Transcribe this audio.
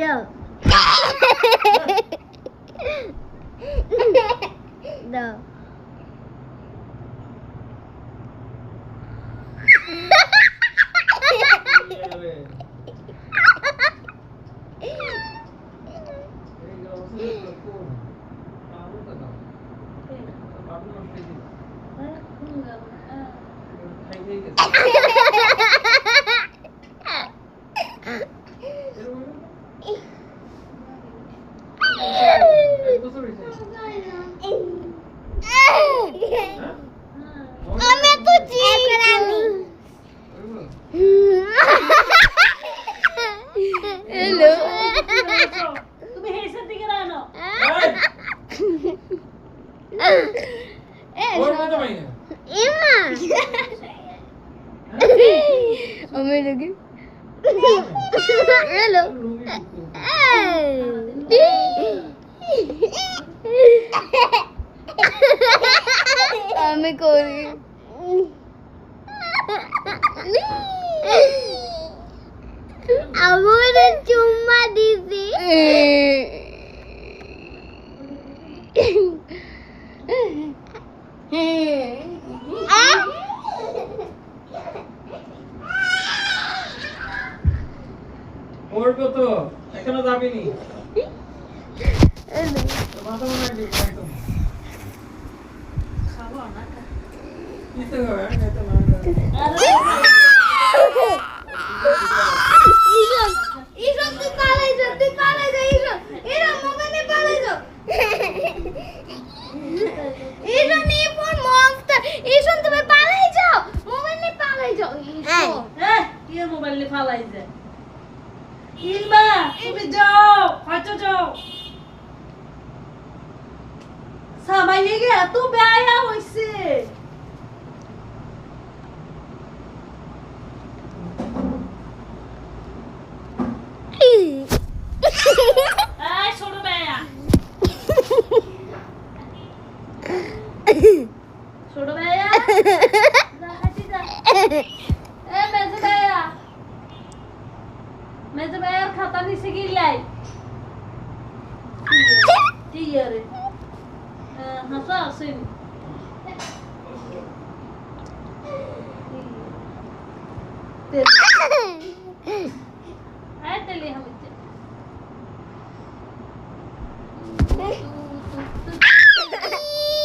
দাও দাও আমি তো হ্যালো তুমি হেসে দিকে রানো এমা আমি দেখি হ্যালো আমি করি আমার চুম্মা দিছি পড়বো তো এখনো যাবিনি মাথা মনে হয় একদম খাবো না নিতে হবে খেতে না ঈশান তুই পালাই যা ঈশান এরা মোবাইলে পালাই যা ঈশান এই ফোন মনস্টার ঈশান তুমি পালাই যাও মোবাইলে পালাই যাও ঈশান কি মোবাইল লে ফালাই যায় ইলমা তুমি যাও হয়তো যাও সামাইয়ে গে এত বেয়া হইছে এই ছোট বেয়া ছোট বেয়া যা হাঁটি যা মেজে বেয়ার খাতা নিচে গিলাই কি রে হাসা আসেন তেলি আমি